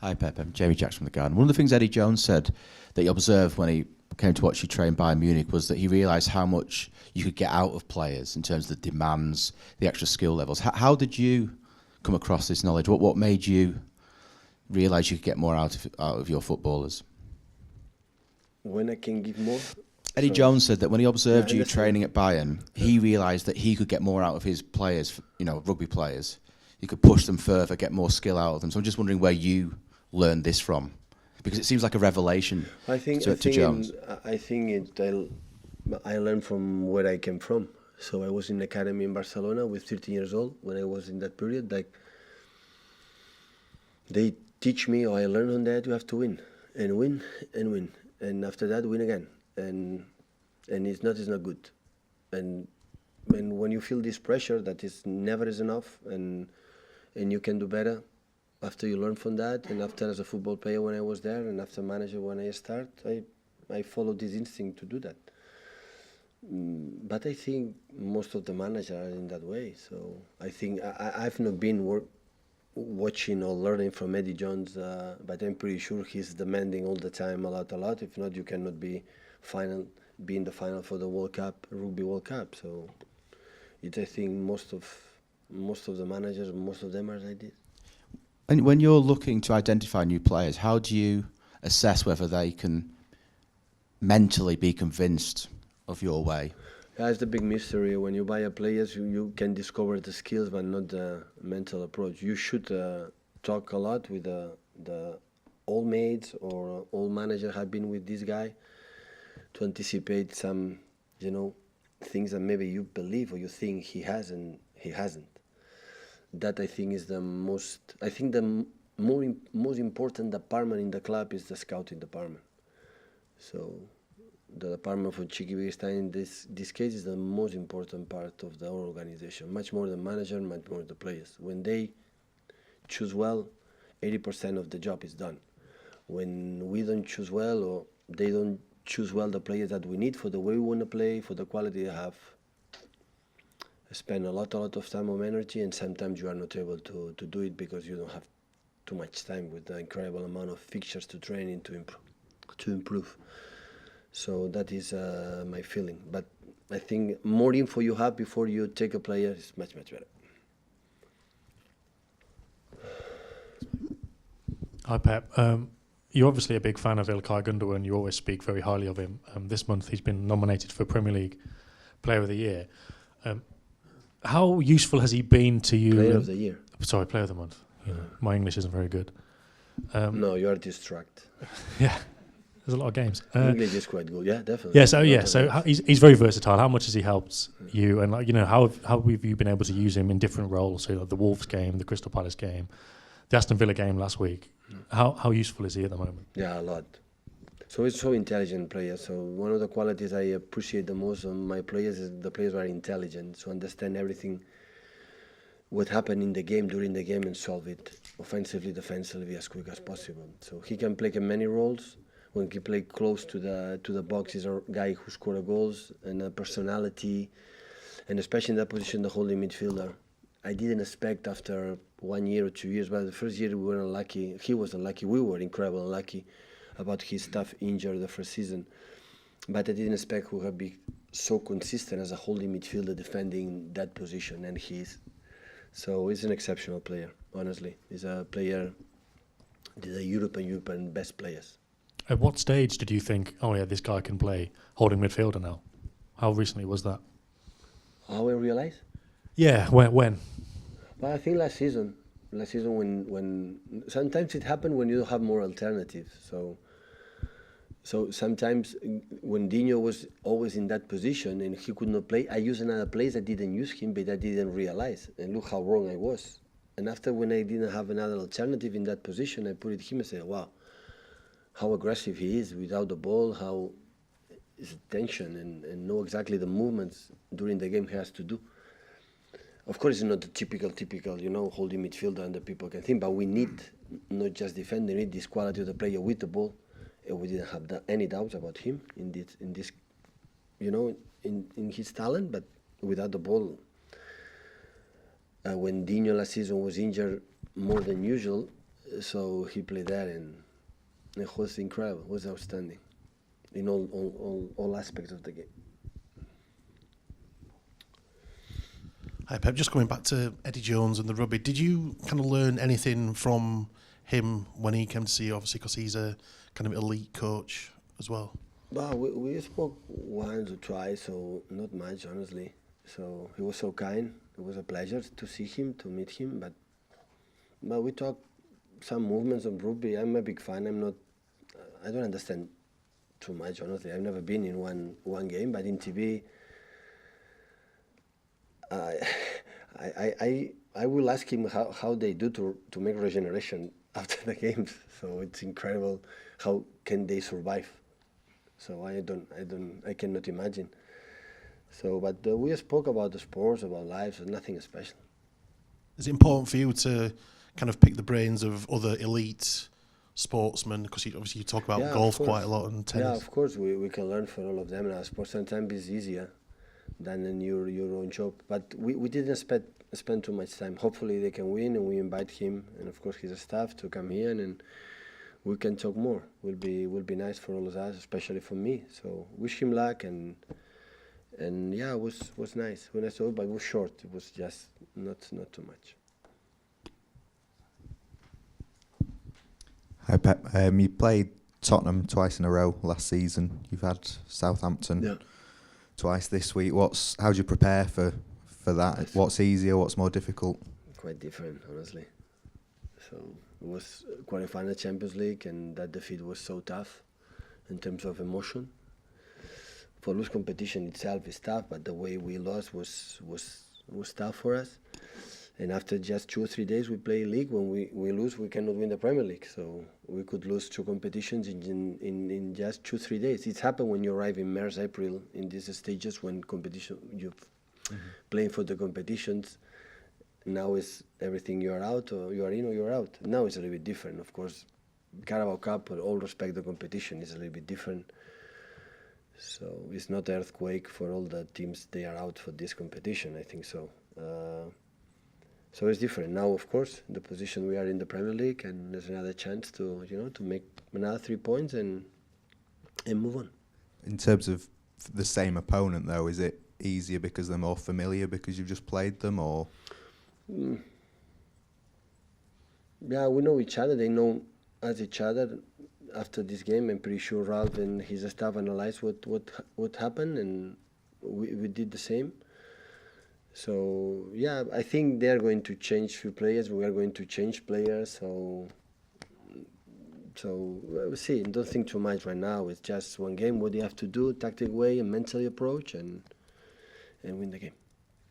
Hi Pep, I'm Jamie Jackson from The Garden. One of the things Eddie Jones said that he observed when he came to watch you train Bayern Munich was that he realised how much you could get out of players in terms of the demands, the extra skill levels. How did you come across this knowledge? What made you realise you could get more out of your footballers? When I can give more? Eddie Jones said that when he observed you training at Bayern, he realised that he could get more out of his players, rugby players. He could push them further, get more skill out of them. So I'm just wondering where you learned this from, because it seems like a revelation to Jones. I learned from where I came from. So I was in the academy in Barcelona with 13 years old when I was in that period. Like, they teach me, or I learned on that you have to win and win and win, and after that win again, and it's not good, and when you feel this pressure that is never is enough, and you can do better after you learn from that, and after as a football player when I was there, and after manager when I start, I followed this instinct to do that. But I think most of the managers are in that way. So I think I've not been watching or learning from Eddie Jones, but I'm pretty sure he's demanding all the time a lot. If not, you cannot be in the final for the World Cup, Rugby World Cup. So I think most of the managers, most of them are like this. And when you're looking to identify new players, how do you assess whether they can mentally be convinced of your way? That's the big mystery. When you buy a player, you can discover the skills, but not the mental approach. You should talk a lot with the old mates or old manager have been with this guy to anticipate some, things that maybe you believe or you think he has and he hasn't. That I think is the most. I think the most important department in the club is the scouting department. So the department for Chiqui Begiristain in this case is the most important part of the whole organization, much more the manager, much more the players. When they choose well, 80% of the job is done. When we don't choose well, or they don't choose well the players that we need for the way we want to play, for the quality they have, spend a lot of time and energy, and sometimes you are not able to do it because you don't have too much time with the incredible amount of fixtures to training to improve. So that is my feeling. But I think more info you have before you take a player is much better. Hi Pep. You're obviously a big fan of Ilkay Gundogan. You always speak very highly of him. This month he's been nominated for Premier League Player of the Year. How useful has he been to you? Player of the Year. Sorry, Player of the Month. My English isn't very good. No, you are distracted. Yeah, there's a lot of games. English is quite good. Yeah, definitely. So he's very versatile. How much has he helped you? And how have you been able to use him in different roles? So the Wolves game, the Crystal Palace game, the Aston Villa game last week. How useful is he at the moment? Yeah, a lot. So he's so intelligent player. So one of the qualities I appreciate the most on my players is the players are intelligent, so understand everything, what happened in the game, during the game, and solve it offensively, defensively as quick as possible. So he can play in many roles. When he play close to the box, he's a guy who scores goals and a personality, and especially in that position, the holding midfielder. I didn't expect after 1 year or 2 years, but the first year we were unlucky. He was unlucky. We were incredibly unlucky about his staff injured the first season. But I didn't expect he would be so consistent as a holding midfielder defending that position, and he is. So he's an exceptional player, honestly. He's a player, the European best players. At what stage did you think, this guy can play holding midfielder now? How recently was that? How I realized? Yeah, when? Well, I think last season when sometimes it happened when you don't have more alternatives. So sometimes when Dino was always in that position and he could not play, I used another place that didn't use him, but I didn't realize. And look how wrong I was. And after, when I didn't have another alternative in that position, I put it him and said, wow, how aggressive he is without the ball, how his attention and know exactly the movements during the game he has to do. Of course, it's not the typical, holding midfielder and the people can think, but we need not just defend, we need this quality of the player with the ball. And we didn't have any doubts about him in his talent, but without the ball. When Dino last season was injured more than usual, So he played there, and it was incredible. It was outstanding in all aspects of the game. Hi Pep, just coming back to Eddie Jones and the rugby, did you kind of learn anything from him when he came to see you, obviously, because he's a kind of elite coach as well? Well, we spoke once or twice, so not much, honestly. So he was so kind. It was a pleasure to see him, to meet him. But we talked some movements of rugby. I'm a big fan. I don't understand too much, honestly. I've never been in one game, but in TV, I will ask him how they do to make regeneration after the games. So it's incredible how can they survive. So I cannot imagine. So, but we spoke about the sports, about life, so nothing special. Is it important for you to kind of pick the brains of other elite sportsmen? Because obviously you talk about golf quite a lot and tennis. Yeah, of course, we can learn from all of them. Now, sports sometimes is easier than in your own job. But we didn't spend too much time. Hopefully they can win, and we invite him and of course his staff to come here, and we can talk more. Will be nice for all of us, especially for me. So wish him luck, and yeah, it was nice when I saw it, but it was short. It was just not too much. Hi Pep, you played Tottenham twice in a row last season. You've had Southampton twice this week. How do you prepare for that? What's easier? What's more difficult? Quite different, honestly. So it was qualifying the Champions League, and that defeat was so tough in terms of emotion. For lose competition itself is tough, but the way we lost was tough for us. And after just 2 or 3 days, we play league. When we lose, we cannot win the Premier League. So we could lose 2 competitions in just 2 or 3 days. It's happened when you arrive in March, April, in these stages when you're playing for the competitions. Now is everything you are out, or you are in, or you are out. Now it's a little bit different. Of course, Carabao Cup, with all respect, the competition is a little bit different. So it's not earthquake for all the teams. They are out for this competition, I think so. So it's different now. Of course, the position we are in the Premier League, and there's another chance to make another 3 points and move on. In terms of the same opponent, though, is it easier because they're more familiar because you've just played them, or? Yeah, we know each other. They know us each other. After this game, I'm pretty sure Ralph and his staff analyzed what happened, and we did the same. So yeah, I think they are going to change few players. We are going to change players. So we'll see. Don't think too much right now. It's just one game. What you have to do, tactic way and mentally approach, and win the game.